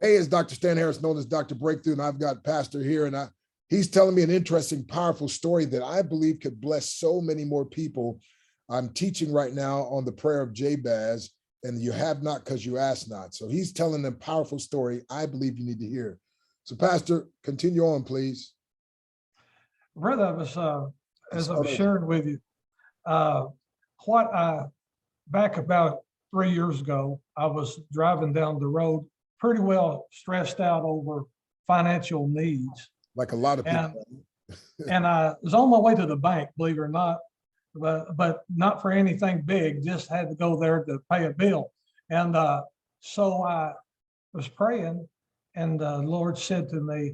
Hey, it's Dr. Stan Harris, known as Dr. Breakthrough, and I've got Pastor here, and he's telling me an interesting, powerful story that I believe could bless so many more people. I'm teaching right now on the prayer of Jabez, and you have not because you ask not. So he's telling a powerful story I believe you need to hear. So, Pastor, continue on, please. Brother, as I was sharing with you, uh, back about 3 years ago, I was driving down the road, pretty well stressed out over financial needs. Like a lot of people. And I was on my way to the bank, believe it or not, but not for anything big, just had to go there to pay a bill. And so I was praying, and the Lord said to me,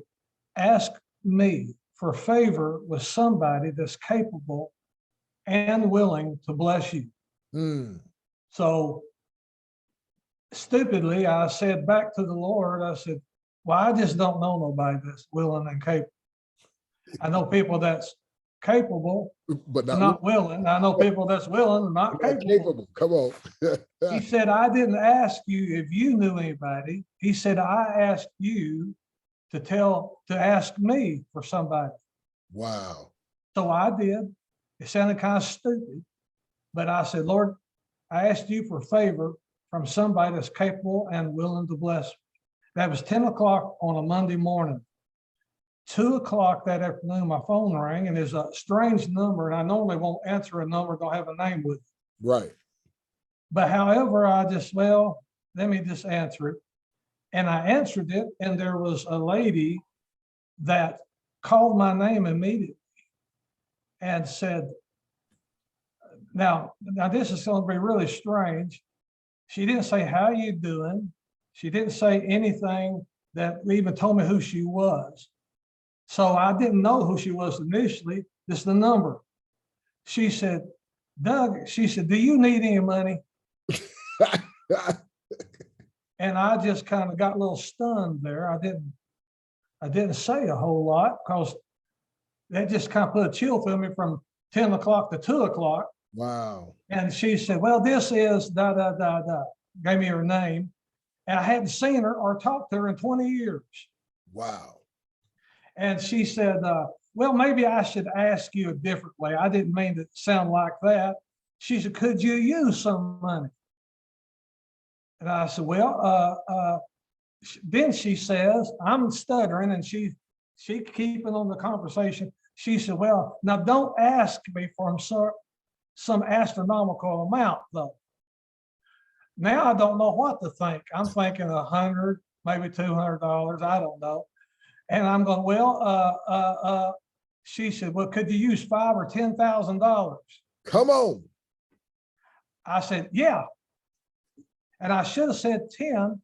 ask me for favor with somebody that's capable and willing to bless you. So stupidly, I said back to the Lord, I said, well, I just don't know nobody that's willing and capable. I know people that's capable, but not willing. I know people that's willing and not capable. Come on. He said, I didn't ask you if you knew anybody. He said, I asked you to ask me for somebody. Wow. So I did. It sounded kind of stupid, but I said, Lord, I asked you for favor from somebody that's capable and willing to bless me. That was 10 o'clock on a Monday morning. 2 o'clock that afternoon, my phone rang, and there's a strange number, and I normally won't answer a number, don't have a name with it. Right. But however, let me just answer it. And I answered it, and there was a lady that called my name immediately and said, now this is going to be really strange. She didn't say, how you doing? She didn't say anything that even told me who she was. So I didn't know who she was initially, just the number. She said, Doug, she said, do you need any money? And I just kind of got a little stunned there. I didn't say a whole lot because that just kind of put a chill through me from 10 o'clock to 2 o'clock. Wow. And she said, well, this is da, da, da, da, gave me her name. And I hadn't seen her or talked to her in 20 years. Wow. And she said, well, maybe I should ask you a different way. I didn't mean to sound like that. She said, could you use some money? And I said, well, then she says, I'm stuttering, and she keeping on the conversation. She said, well, now don't ask me for some astronomical amount, though. Now I don't know what to think. I'm thinking $100, maybe $200. I don't know. And I'm going, well, she said, well, could you use $5,000 or $10,000? Come on. I said, yeah. And I should have said 10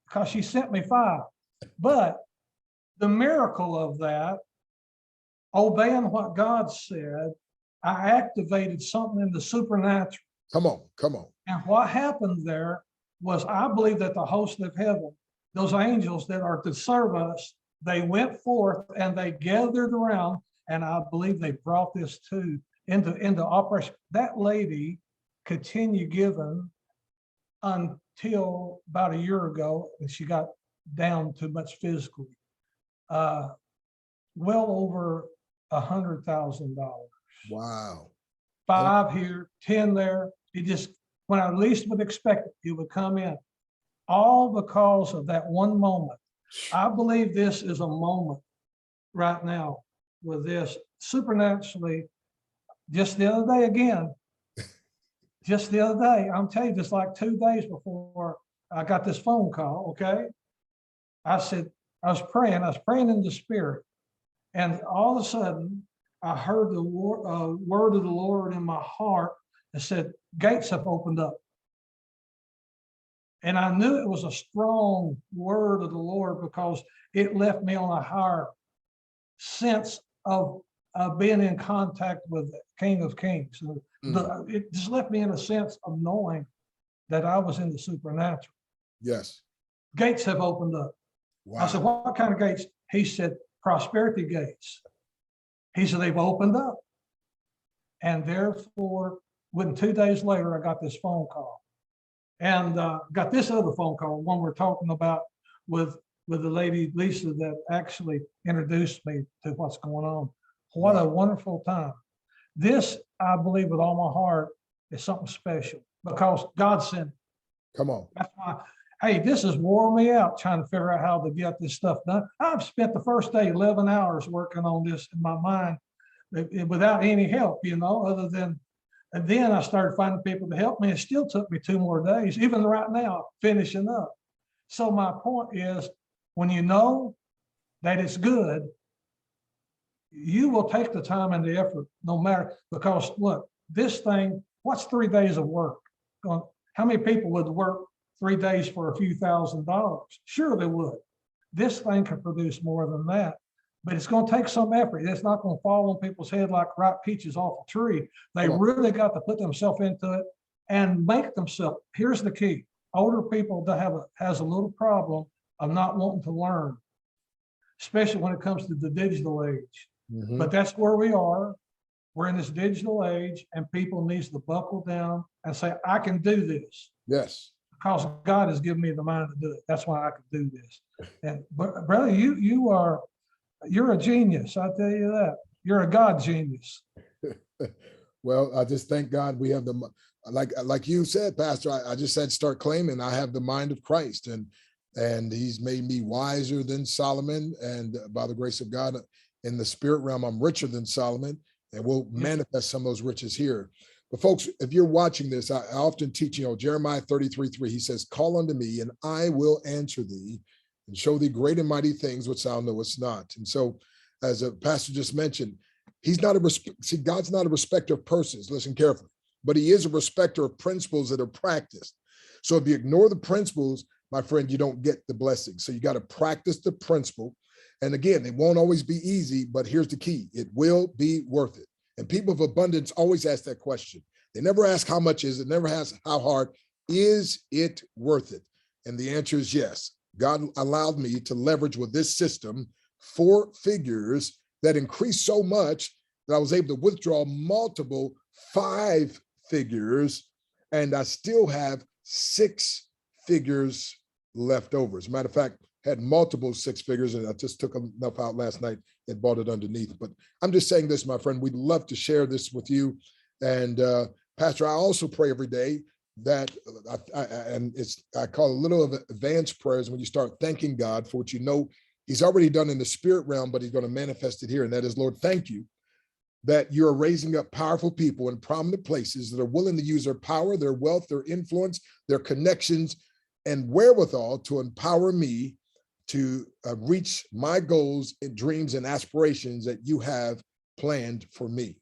because she sent me 5. But the miracle of that, obeying what God said, I activated something in the supernatural. Come on, come on. And what happened there was, I believe that the host of heaven, those angels that are to serve us, they went forth and they gathered around, and I believe they brought this into operation. That lady continued giving until about a year ago, and she got down too much physically. Well over $100,000. Wow. 5 here, 10 there. It just, when I least would expect it, it would come in. All because of that one moment. I believe this is a moment right now with this supernaturally. Just the other day again, just the other day, I'm telling you, just like 2 days before I got this phone call, okay? I said, I was praying in the spirit, and all of a sudden I heard the word of the Lord in my heart that said, gates have opened up. And I knew it was a strong word of the Lord because it left me on a higher sense of being in contact with the King of Kings. It just left me in a sense of knowing that I was in the supernatural. Yes. Gates have opened up. Wow. I said, what kind of gates? He said, prosperity gates. He said, they've opened up. And therefore, within 2 days later, I got this phone call. And got this other phone call, one we're talking about with the lady Lisa that actually introduced me to what's going on. What a wonderful time. This, I believe with all my heart, is something special because God sent it. Come on. That's why, hey, this has wore me out trying to figure out how to get this stuff done. I've spent the first day 11 hours working on this in my mind without any help, other than, and then I started finding people to help me. It still took me 2 more days, even right now, finishing up. So my point is, when you know that it's good, you will take the time and the effort, no matter, because look, this thing, what's 3 days of work? How many people would work 3 days for a few $1,000s? Sure, they would. This thing can produce more than that, but it's going to take some effort. It's not going to fall on people's head like ripe peaches off a tree. They really got to put themselves into it and make themselves. Here's the key: older people that has a little problem of not wanting to learn, especially when it comes to the digital age. But that's where we are. We're in this digital age, and people needs to buckle down and say, I can do this. Yes. Because God has given me the mind to do it. That's why I can do this. And brother, you're a genius. I tell you that. You're a God genius. Well, I just thank God we have the, like you said, Pastor, I just said, start claiming I have the mind of Christ, and he's made me wiser than Solomon. And by the grace of God, in the spirit realm, I'm richer than Solomon, and we'll manifest some of those riches here. But folks, if you're watching this, I often teach, Jeremiah 33:3, he says, call unto me and I will answer thee and show thee great and mighty things which thou knowest not. And so, as a pastor just mentioned, God's not a respecter of persons, listen carefully, but he is a respecter of principles that are practiced. So if you ignore the principles, my friend, you don't get the blessing. So you got to practice the principle. And again, it won't always be easy, but here's the key: it will be worth it. And people of abundance always ask that question. They never ask how much is it, never ask how hard. Is it worth it? And the answer is yes. God allowed me to leverage with this system 4 figures that increased so much that I was able to withdraw multiple 5 figures, and I still have 6 figures left over. As a matter of fact, had multiple 6 figures, and I just took enough out last night and bought it underneath. But I'm just saying this, my friend, we'd love to share this with you. And Pastor, I also pray every day that, I call a little of advanced prayers, when you start thanking God for what you know he's already done in the spirit realm, but he's going to manifest it here. And that is, Lord, thank you that you're raising up powerful people in prominent places that are willing to use their power, their wealth, their influence, their connections, and wherewithal to empower me to reach my goals and dreams and aspirations that you have planned for me.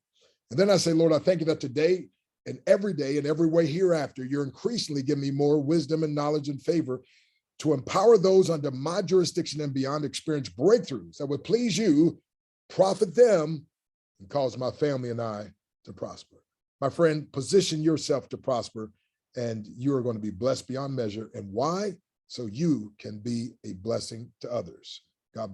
And then I say, Lord, I thank you that today and every day and every way hereafter, you're increasingly giving me more wisdom and knowledge and favor to empower those under my jurisdiction and beyond, experience breakthroughs that would please you, profit them, and cause my family and I to prosper. My friend, position yourself to prosper, and you are going to be blessed beyond measure. And why? So you can be a blessing to others. God bless.